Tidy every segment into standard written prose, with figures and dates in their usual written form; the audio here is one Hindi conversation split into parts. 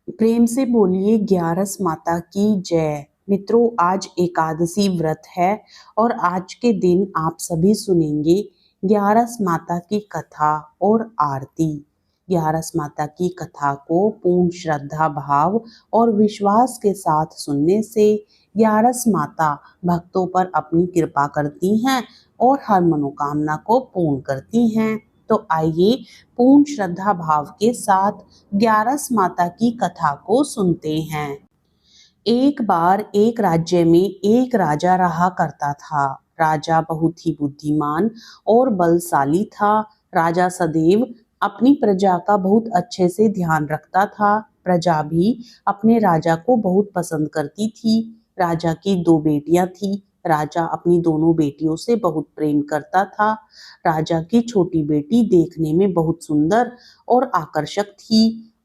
प्रेम से बोलिए ग्यारस माता की जय। मित्रों, आज एकादशी व्रत है और आज के दिन आप सभी सुनेंगे ग्यारस माता की कथा और आरती। ग्यारस माता की कथा को पूर्ण श्रद्धा भाव और विश्वास के साथ सुनने से ग्यारस माता भक्तों पर अपनी कृपा करती हैं और हर मनोकामना को पूर्ण करती हैं। तो आइए पूर्ण श्रद्धा भाव के साथ ग्यारस माता की कथा को सुनते हैं। एक बार एक राज्य में एक राजा रहा करता था। राजा बहुत ही बुद्धिमान और बलशाली था। राजा सदैव अपनी प्रजा का बहुत अच्छे से ध्यान रखता था। प्रजा भी अपने राजा को बहुत पसंद करती थी। राजा की दो बेटियां थी। राजा अपनी दोनों बेटियों से बहुत प्रेम करता था। राजा की छोटी बेटी देखने में बहुत सुंदर और आकर्षक थी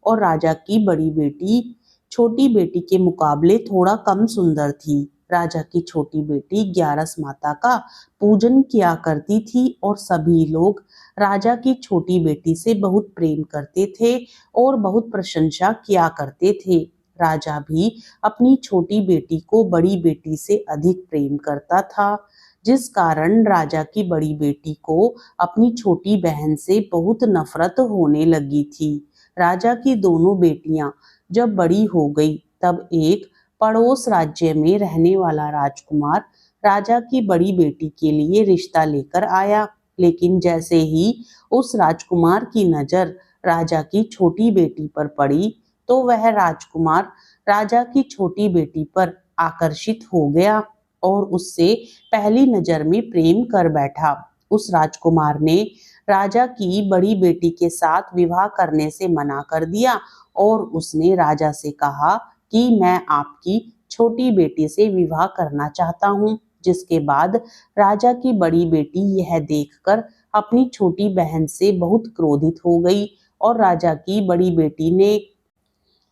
और राजा की बड़ी बेटी छोटी बेटी के मुकाबले थोड़ा कम सुंदर थी। राजा की छोटी बेटी ग्यारस माता का पूजन किया करती थी और सभी लोग राजा की छोटी बेटी से बहुत प्रेम करते थे और बहुत प्रशंसा किया करते थे। राजा भी अपनी छोटी बेटी को बड़ी बेटी से अधिक प्रेम करता था, जिस कारण राजा की बड़ी बेटी को अपनी छोटी बहन से बहुत नफरत होने लगी थी। राजा की दोनों बेटियां जब बड़ी हो गई तब एक पड़ोस राज्य में रहने वाला राजकुमार राजा की बड़ी बेटी के लिए रिश्ता लेकर आया। लेकिन जैसे ही उस राजकुमार की नजर राजा की छोटी बेटी पर पड़ी तो वह राजकुमार राजा की छोटी बेटी पर आकर्षित हो गया और उससे पहली नजर में प्रेम कर बैठा। उस राजकुमार ने राजा की बड़ी बेटी के साथ विवाह करने से मना कर दिया और उसने राजा से कहा कि मैं आपकी छोटी बेटी से विवाह करना चाहता हूँ। जिसके बाद राजा की बड़ी बेटी यह देखकर अपनी छोटी बहन से बहुत क्रोधित हो गई और राजा की बड़ी बेटी ने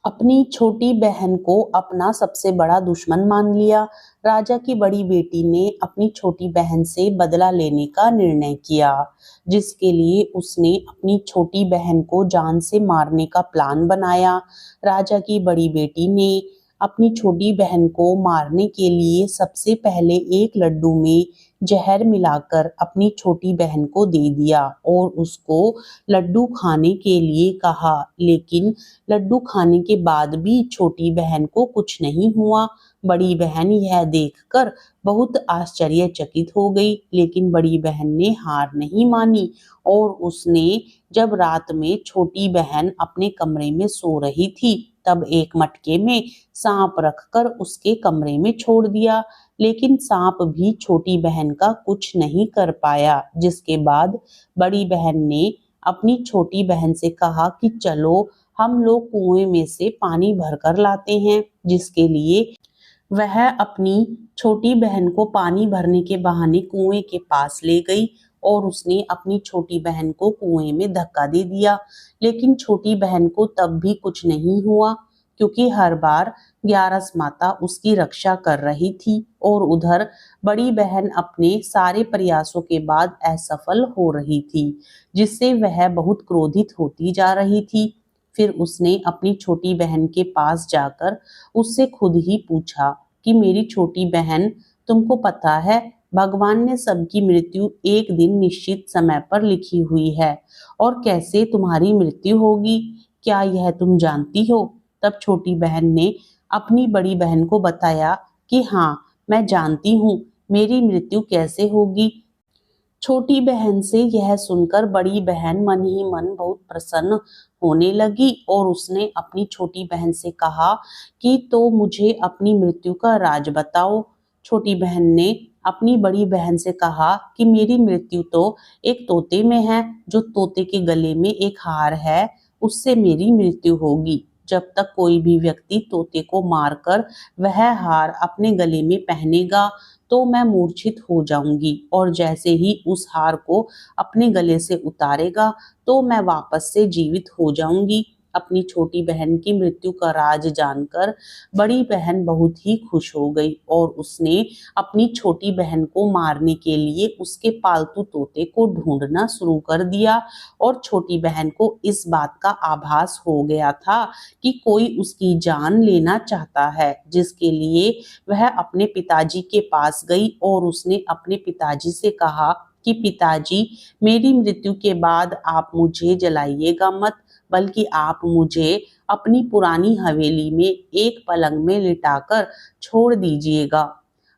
अपनी छोटी बहन को अपना सबसे बड़ा दुश्मन मान लिया। राजा की बड़ी बेटी ने अपनी छोटी बहन से बदला लेने का निर्णय किया, जिसके लिए उसने अपनी छोटी बहन को जान से मारने का प्लान बनाया। राजा की बड़ी बेटी ने अपनी छोटी बहन को मारने के लिए सबसे पहले एक लड्डू में जहर मिलाकर अपनी छोटी बहन को दे दिया और उसको लड्डू खाने के लिए कहा। लेकिन लड्डू खाने के बाद भी छोटी बहन को कुछ नहीं हुआ। बड़ी बहन यह देखकर बहुत आश्चर्यचकित हो गई, लेकिन बड़ी बहन ने हार नहीं मानी और उसने जब रात में छोटी बहन अपने कमरे में सो रही थी तब एक मटके में सांप रखकर उसके कमरे में छोड़ दिया। लेकिन सांप भी छोटी बहन का कुछ नहीं कर पाया। जिसके बाद बड़ी बहन ने अपनी छोटी बहन से कहा कि चलो हम लोग कुएं में से पानी भरकर लाते हैं, जिसके लिए वह अपनी छोटी बहन को पानी भरने के बहाने कुएं के पास ले गई और उसने अपनी छोटी बहन को कुएं में धक्का दे दिया। लेकिन छोटी बहन को तब भी कुछ नहीं हुआ, क्योंकि हर बार ग्यारस माता उसकी रक्षा कर रही थी और उधर बड़ी बहन अपने सारे प्रयासों के बाद असफल हो रही थी, जिससे वह बहुत क्रोधित होती जा रही थी। फिर उसने अपनी छोटी बहन के पास जाकर उससे खुद ही पूछा कि मेरी छोटी बहन, तुमको पता है भगवान ने सबकी मृत्यु एक दिन निश्चित समय पर लिखी हुई है और कैसे तुम्हारी मृत्यु होगी, क्या यह तुम जानती हो? तब छोटी बहन ने अपनी बड़ी बहन को बताया कि हाँ, मैं जानती हूँ मेरी मृत्यु कैसे होगी। छोटी बहन से यह सुनकर बड़ी बहन मन ही मन बहुत प्रसन्न होने लगी और उसने अपनी छोटी बहन से कहा कि तो मुझे अपनी मृत्यु का राज बताओ। छोटी बहन ने अपनी बड़ी बहन से कहा कि मेरी मृत्यु तो एक तोते में है, जो तोते के गले में एक हार है, उससे मेरी मृत्यु होगी। जब तक कोई भी व्यक्ति तोते को मारकर वह हार अपने गले में पहनेगा तो मैं मूर्छित हो जाऊंगी और जैसे ही उस हार को अपने गले से उतारेगा तो मैं वापस से जीवित हो जाऊंगी। अपनी छोटी बहन की मृत्यु का राज जानकर बड़ी बहन बहुत ही खुश हो गई और उसने अपनी छोटी बहन को मारने के लिए उसके पालतू तोते को ढूंढना शुरू कर दिया। और छोटी बहन को इस बात का आभास हो गया था कि कोई उसकी जान लेना चाहता है, जिसके लिए वह अपने पिताजी के पास गई और उसने अपने पिताजी से कहा कि पिताजी, मेरी मृत्यु के बाद आप मुझे जलाइएगा मत, बल्कि आप मुझे अपनी पुरानी हवेली में एक पलंग में लिटाकर छोड़ दीजिएगा।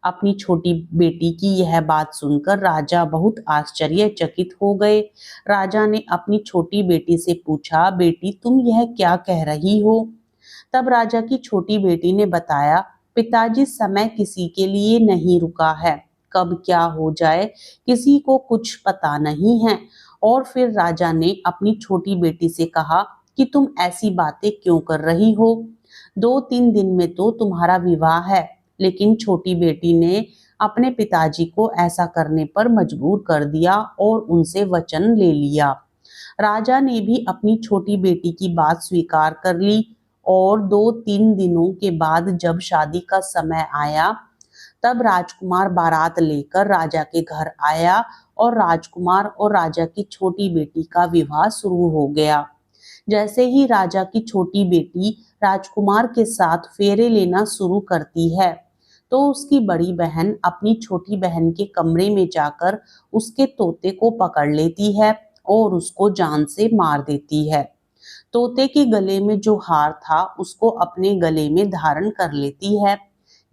अपनी छोटी बेटी की यह बात सुनकर राजा बहुत आश्चर्यचकित हो गए। राजा ने अपनी छोटी बेटी से पूछा, बेटी तुम यह क्या कह रही हो? तब राजा की छोटी बेटी ने बताया, पिताजी समय किसी के लिए नहीं रुका है, कब क्या हो जाए किसी को कुछ पता नहीं है। और फिर राजा ने अपनी छोटी बेटी से कहा कि तुम ऐसी बातें क्यों कर रही हो? 2-3 दिन में तो तुम्हारा विवाह है। लेकिन छोटी बेटी ने अपने पिताजी को ऐसा करने पर मजबूर कर दिया और उनसे वचन ले लिया। राजा ने भी अपनी छोटी बेटी की बात स्वीकार कर ली और 2-3 दिनों के बाद जब शादी का समय आया, तब राजकुमार बारात लेकर राजा के घर आया और राजकुमार और राजा की छोटी बेटी का विवाह शुरू हो गया। जैसे ही राजा की छोटी बेटी राजकुमार के साथ फेरे लेना शुरू करती है, तो उसकी बड़ी बहन अपनी छोटी बहन के कमरे में जाकर उसके तोते को पकड़ लेती है और उसको जान से मार देती है। तोते के गले में जो हार था उसको अपने गले में धारण कर लेती है।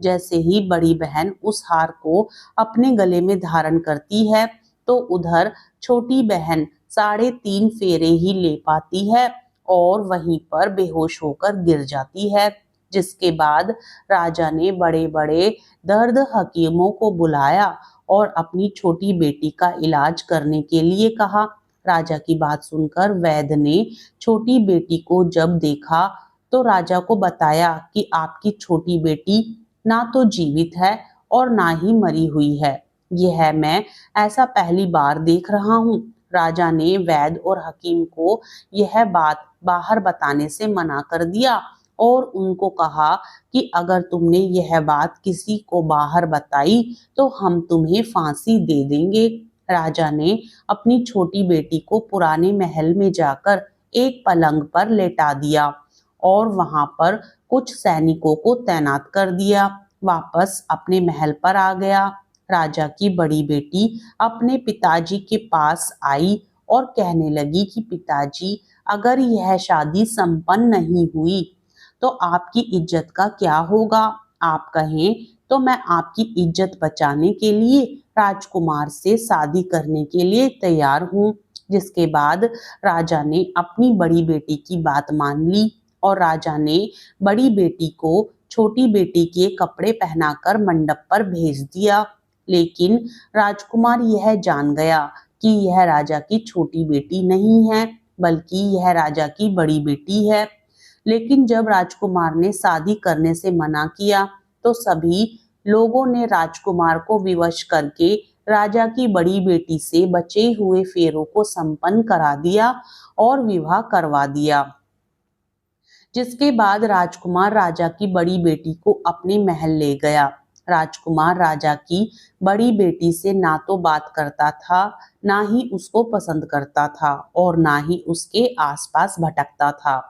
जैसे ही बड़ी बहन उस हार को अपने गले में धारण करती है, तो उधर छोटी बहन 3.5 फेरे ही ले पाती है और वहीं पर बेहोश होकर गिर जाती है। जिसके बाद राजा ने बड़े बड़े दर्द हकीमों को बुलाया और अपनी छोटी बेटी का इलाज करने के लिए कहा। राजा की बात सुनकर वैद्य ने छोटी बेटी को जब देखा, तो राजा को बताया कि आपकी छोटी बेटी ना तो जीवित है और ना ही मरी हुई है। यह मैं ऐसा पहली बार देख रहा हूँ। राजा ने वैद्य और हकीम को यह बात बाहर बताने से मना कर दिया और उनको कहा कि अगर तुमने यह बात किसी को बाहर बताई तो हम तुम्हें फांसी दे देंगे। राजा ने अपनी छोटी बेटी को पुराने महल में जाकर एक पलंग पर लेटा दिया और वहां पर कुछ सैनिकों को तैनात कर दिया। वापस अपने महल पर आ गया। राजा की बड़ी बेटी अपने पिताजी के पास आई और कहने लगी कि पिताजी, अगर यह शादी संपन्न नहीं हुई तो आपकी इज्जत का क्या होगा? आप कहें तो मैं आपकी इज्जत बचाने के लिए राजकुमार से शादी करने के लिए तैयार हूँ। जिसके बाद राजा ने अपनी बड़ी बेटी की बात मान ली और राजा ने बड़ी बेटी को छोटी बेटी के कपड़े पहनाकर मंडप पर भेज दिया। लेकिन राजकुमार यह जान गया कि यह राजा की छोटी बेटी नहीं है, बल्कि यह राजा की बड़ी बेटी है। लेकिन जब राजकुमार ने शादी करने से मना किया, तो सभी लोगों ने राजकुमार को विवश करके राजा की बड़ी बेटी से बचे हुए फेरों को संपन्न करा दिया और विवाह करवा दिया। जिसके बाद राजकुमार राजा की बड़ी बेटी को अपने महल ले गया। राजकुमार राजा की बड़ी बेटी से ना तो बात करता था, ना ही उसको पसंद करता था और ना ही उसके आसपास भटकता था।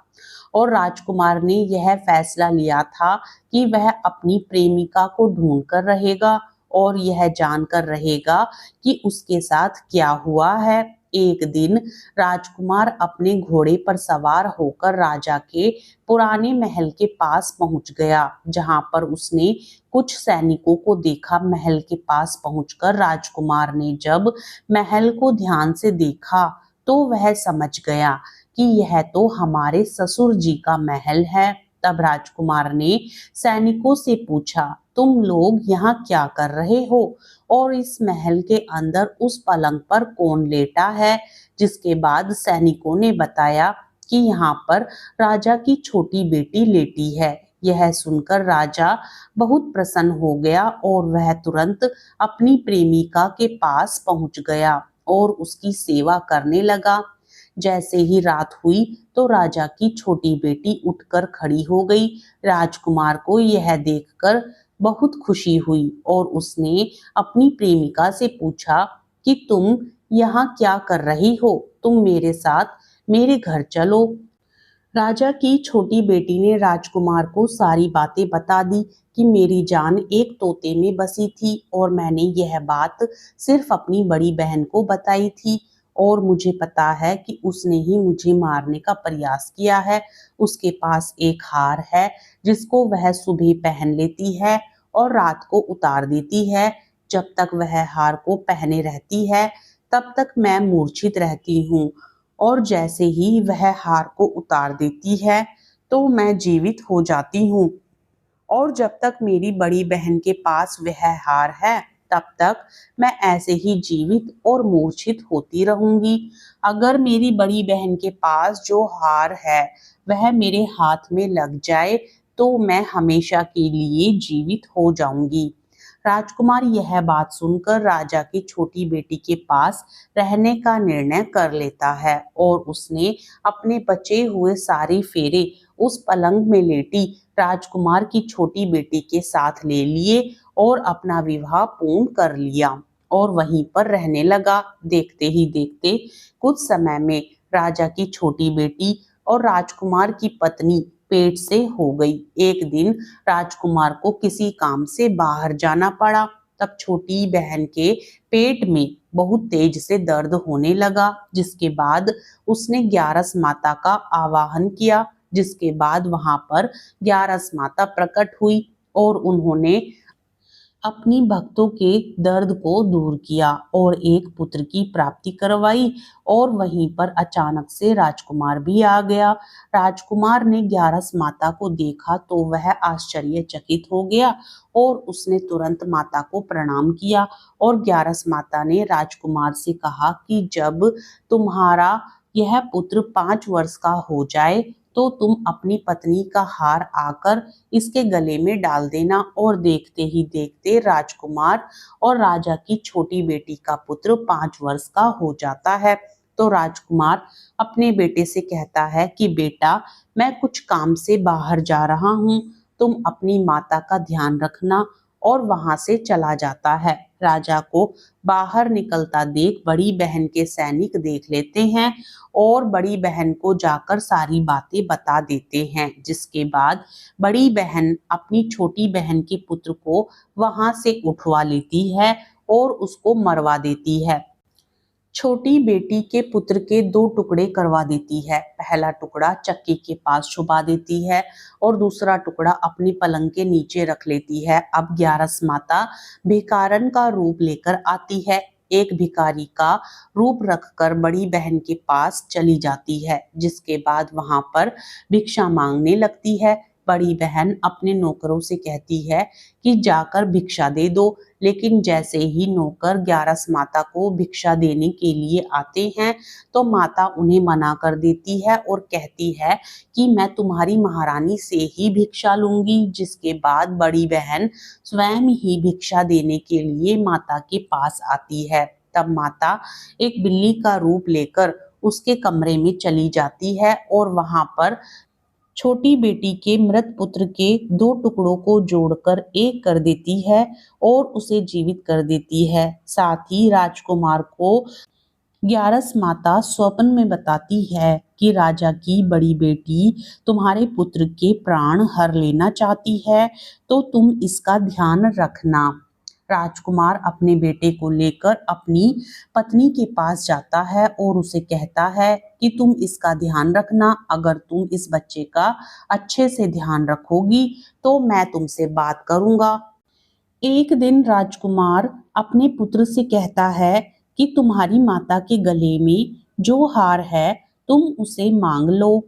और राजकुमार ने यह फैसला लिया था कि वह अपनी प्रेमिका को ढूंढ कर रहेगा और यह जानकर रहेगा कि उसके साथ क्या हुआ है। एक दिन राजकुमार अपने घोड़े पर सवार होकर राजा के पुराने महल के पास पहुंच गया, जहां पर उसने कुछ सैनिकों को देखा। महल के पास पहुंचकर राजकुमार ने जब महल को ध्यान से देखा, तो वह समझ गया कि यह तो हमारे ससुर जी का महल है। तब राजकुमार ने सैनिकों से पूछा, तुम लोग यहाँ क्या कर रहे हो और इस महल के अंदर उस पलंग पर कौन लेटा है? जिसके बाद सैनिकों ने बताया कि यहाँ पर राजा की छोटी बेटी लेटी है। यह सुनकर राजा बहुत प्रसन्न हो गया और वह तुरंत अपनी प्रेमिका के पास पहुंच गया और उसकी सेवा करने लगा। जैसे ही रात हुई तो राजा की छोटी बेटी उठकर खड़ी हो गई। राजकुमार को यह देखकर बहुत खुशी हुई और उसने अपनी प्रेमिका से पूछा कि तुम यहाँ क्या कर रही हो? तुम मेरे साथ मेरे घर चलो। राजा की छोटी बेटी ने राजकुमार को सारी बातें बता दी कि मेरी जान एक तोते में बसी थी और मैंने यह बात सिर्फ अपनी बड़ी बहन को बताई थी और मुझे पता है कि उसने ही मुझे मारने का प्रयास किया है। उसके पास एक हार है जिसको वह सुबह पहन लेती है और रात को उतार देती है। जब तक वह हार को पहने रहती है तब तक मैं मूर्छित रहती हूँ और जैसे ही वह हार को उतार देती है तो मैं जीवित हो जाती हूँ और जब तक मेरी बड़ी बहन के पास वह हार है तब तक मैं ऐसे ही जीवित और मूर्छित होती रहूंगी। अगर मेरी बड़ी बहन के पास जो हार है वह मेरे हाथ में लग जाए तो मैं हमेशा के लिए जीवित हो जाऊंगी। राजकुमार यह बात सुनकर राजा की छोटी बेटी के पास रहने का निर्णय कर लेता है और उसने अपने बचे हुए सारे फेरे उस पलंग में लेटी राजकुमार की छोटी बेटी के साथ ले लिए और अपना विवाह पूर्ण कर लिया और वहीं पर रहने लगा। देखते ही देखते कुछ समय में राजा की छोटी बेटी और राजकुमार की पत्नी पेट से हो गई। एक दिन राजकुमार को किसी काम से बाहर जाना पड़ा। तब छोटी बहन के पेट में बहुत तेज से दर्द होने लगा, जिसके बाद उसने ग्यारस माता का आवाहन किया। जिसके बाद वहां पर ग्यारस माता प्रकट हुई और उन्होंने अपनी भक्तों के दर्द को दूर किया और एक पुत्र की प्राप्ति करवाई और वहीं पर अचानक से राजकुमार भी आ गया। राजकुमार ने ग्यारस माता को देखा तो वह आश्चर्यचकित हो गया और उसने तुरंत माता को प्रणाम किया और ग्यारस माता ने राजकुमार से कहा कि जब तुम्हारा यह पुत्र 5 वर्ष का हो जाए तो तुम अपनी पत्नी का हार आकर इसके गले में डाल देना। और देखते ही देखते राजकुमार और राजा की छोटी बेटी का पुत्र 5 वर्ष का हो जाता है। तो राजकुमार अपने बेटे से कहता है कि बेटा, मैं कुछ काम से बाहर जा रहा हूँ, तुम अपनी माता का ध्यान रखना, और वहां से चला जाता है। राजा को बाहर निकलता देख बड़ी बहन के सैनिक देख लेते हैं और बड़ी बहन को जाकर सारी बातें बता देते हैं, जिसके बाद बड़ी बहन अपनी छोटी बहन के पुत्र को वहां से उठवा लेती है और उसको मरवा देती है। छोटी बेटी के पुत्र के 2 टुकड़े करवा देती है। पहला टुकड़ा चक्की के पास छुपा देती है और दूसरा टुकड़ा अपनी पलंग के नीचे रख लेती है। अब ग्यारस माता भिखारन का रूप लेकर आती है। एक भिखारी का रूप रखकर बड़ी बहन के पास चली जाती है, जिसके बाद वहां पर भिक्षा मांगने लगती है। बड़ी बहन अपने नौकरों से कहती है कि जाकर भिक्षा दे दो, लेकिन जैसे ही नौकर ग्यारस माता को भिक्षा देने के लिए आते हैं तो माता उन्हें मना कर देती है और कहती है कि मैं तुम्हारी महारानी से ही भिक्षा लूंगी। जिसके बाद बड़ी बहन स्वयं ही भिक्षा देने के लिए माता के पास आती है। तब माता एक बिल्ली का रूप लेकर उसके कमरे में चली जाती है और वहां पर छोटी बेटी के मृत पुत्र के 2 टुकड़ों को जोड़कर एक कर देती है और उसे जीवित कर देती है। साथ ही राजकुमार को ग्यारस माता स्वप्न में बताती है कि राजा की बड़ी बेटी तुम्हारे पुत्र के प्राण हर लेना चाहती है, तो तुम इसका ध्यान रखना। राजकुमार अपने बेटे को लेकर अपनी पत्नी के पास जाता है और उसे कहता है कि तुम इसका ध्यान रखना, अगर तुम इस बच्चे का अच्छे से ध्यान रखोगी तो मैं तुमसे बात करूंगा। एक दिन राजकुमार अपने पुत्र से कहता है कि तुम्हारी माता के गले में जो हार है तुम उसे मांग लो।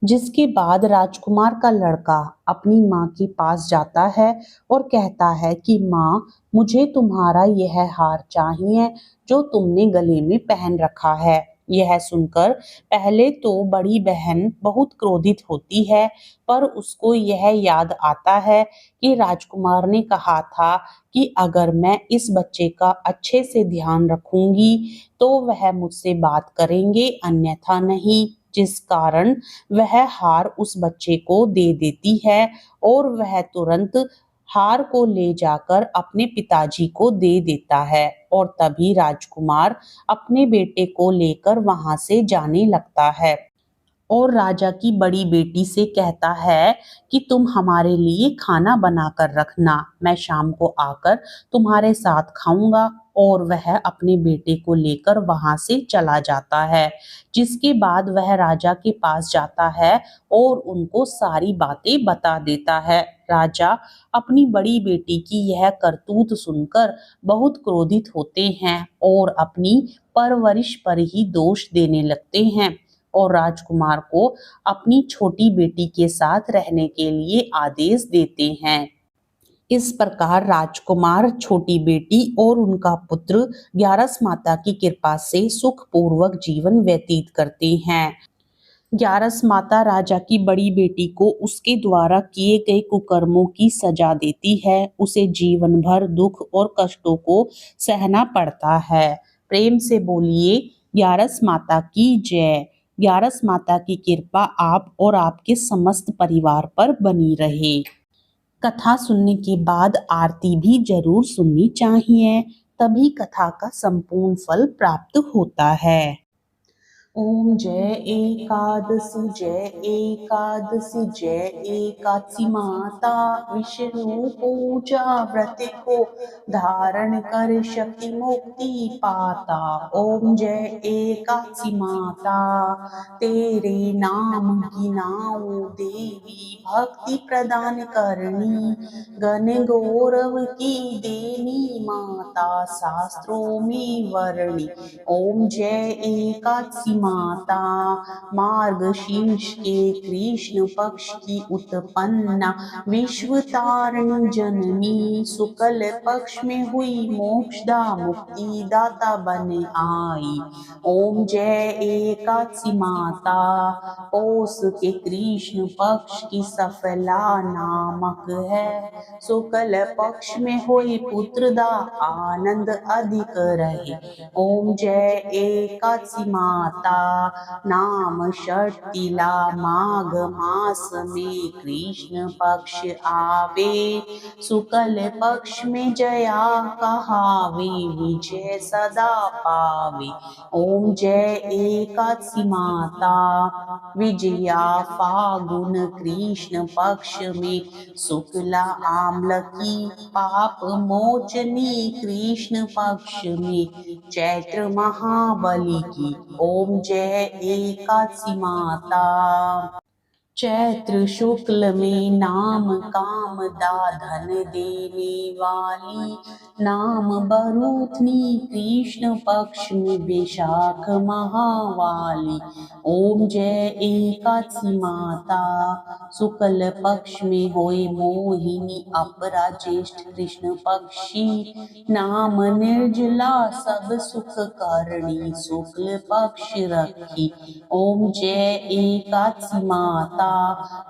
जिसके बाद राजकुमार का लड़का अपनी माँ के पास जाता है और कहता है कि माँ, मुझे तुम्हारा यह हार चाहिए जो तुमने गले में पहन रखा है। यह सुनकर पहले तो बड़ी बहन बहुत क्रोधित होती है, पर उसको यह याद आता है कि राजकुमार ने कहा था कि अगर मैं इस बच्चे का अच्छे से ध्यान रखूंगी तो वह मुझसे बात करेंगे, अन्यथा नहीं। जिस कारण वह हार उस बच्चे को दे देती है और वह तुरंत हार को ले जाकर अपने पिताजी को दे देता है और तभी राजकुमार अपने बेटे को लेकर वहां से जाने लगता है और राजा की बड़ी बेटी से कहता है कि तुम हमारे लिए खाना बनाकर रखना, मैं शाम को आकर तुम्हारे साथ खाऊंगा। और वह अपने बेटे को लेकर वहां से चला जाता है, जिसके बाद वह राजा के पास जाता है और उनको सारी बातें बता देता है। राजा अपनी बड़ी बेटी की यह करतूत सुनकर बहुत क्रोधित होते हैं और अपनी परवरिश पर ही दोष देने लगते हैं और राजकुमार को अपनी छोटी बेटी के साथ रहने के लिए आदेश देते हैं। इस प्रकार राजकुमार, छोटी बेटी और उनका पुत्र ग्यारस माता की कृपा से सुखपूर्वक जीवन व्यतीत करते हैं। ग्यारस माता राजा की बड़ी बेटी को उसके द्वारा किए गए कुकर्मों की सजा देती है। उसे जीवन भर दुख और कष्टों को सहना पड़ता है। प्रेम से बोलिए ग्यारस माता की जय। ग्यारस माता की कृपा आप और आपके समस्त परिवार पर बनी रहे। कथा सुनने के बाद आरती भी जरूर सुननी चाहिए, तभी कथा का संपूर्ण फल प्राप्त होता है। ओम जय एकादशी, जय एकादशी, जय एकादशी माता। विष्णु पूजा व्रत को धारण कर शक्ति मुक्ति पाता। ओम जय एकादशी माता, तेरे नाम गिनाऊं देवी, भक्ति प्रदान करनी, गण गौरव की देनी माता, शास्त्रों में वर्णी। ओम जय एकादशी माता, मार्गशीर्ष के कृष्ण पक्ष की उत्पन्ना, विश्व तारिणी जननी, शुक्ल पक्ष में हुई मोक्षदा मुक्ति दाता बन आई। ओम जय एकादशी माता, पौष के कृष्ण पक्ष की सफला नामक है, शुक्ल पक्ष में हुई पुत्रदा आनंद अधिक रहे। ओम जय एकादशी माता, नाम षटिला माघ मास में कृष्ण पक्ष आवे, शुक्ल पक्ष में जया कहावे, विजय सदा पावे। ओम जय एकादशी माता, विजया फागुन कृष्ण पक्ष में, शुक्ला आम्ल की पाप मोचनी कृष्ण पक्ष में, चैत्र महाबली की। ओम जय एकादशी माता, चैत्र शुक्ल में नाम काम दा धन देने वाली, नाम बरूथनी कृष्ण पक्ष में वैशाख महावाली। ओम जय एकादशी माता, शुक्ल पक्ष में होए मोहिनी अपरा ज्येष्ठ कृष्ण पक्षी, नाम निर्जला सब सुख करणी, शुक्ल पक्ष रखी। ओम जय एकादशी माता,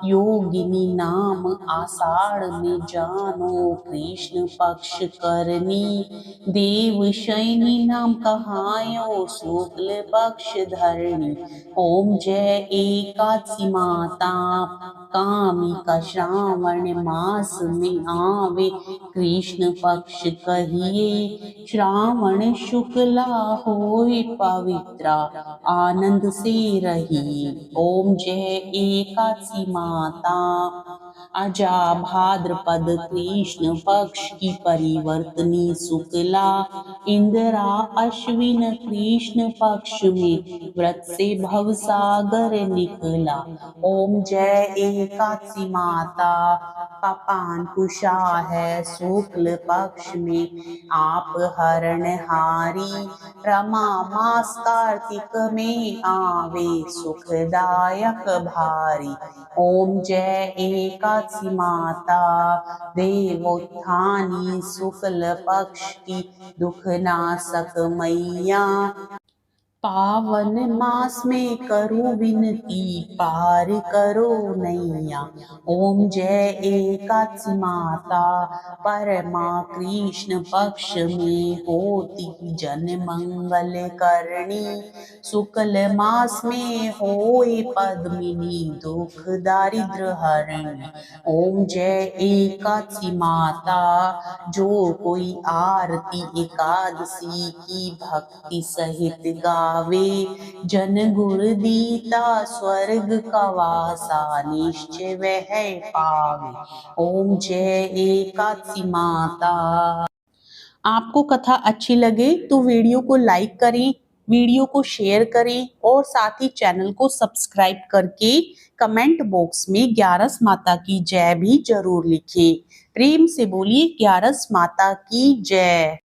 योगिनी नाम आषाढ़ में जानो कृष्ण पक्ष करनी, देव शयनी नाम कहायो शुक्ल पक्ष धरणी। ओम जय एकादशी माता, कामी का श्रावण मास में आवे, कृष्ण पक्ष कहिए, श्रावण शुक्ला होए पवित्रा, आनंद से रहिए। ओम जय एकादशी माता, अजा भाद्रपद कृष्ण पक्ष की परिवर्तनी शुक्ला, इंदिरा अश्विन कृष्ण पक्ष में व्रत से भवसागर निकला। ओम जय एकादशी माता, पापान कुशा है शुक्ल पक्ष में, आप हरण हारी, रमा मास कार्तिक में आवे, सुखदायक भारी। ओम जय एकादशी माता, देवोत्थानी शुक्ल पक्ष की दुख नाशक मैया, पावन मास में करूं विनती पार करो नैया। ओम जय एकादशी माता परमा कृष्ण पक्ष में होती जन मंगल करणी। शुक्ल मास में होए पद्मिनी दुख दारिद्र हरणी। ओम जय एकादशी माता जो कोई आरती एकादशी की भक्ति सहित गावे जन गुर दीता स्वर्ग का वासा निश्चय वह पावे। ओम जय एकादशी माता। आपको कथा अच्छी लगे तो वीडियो को लाइक करें, वीडियो को शेयर करें और साथ ही चैनल को सब्सक्राइब करके कमेंट बॉक्स में ग्यारस माता की जय भी जरूर लिखें। प्रेम से बोलिए ग्यारस माता की जय।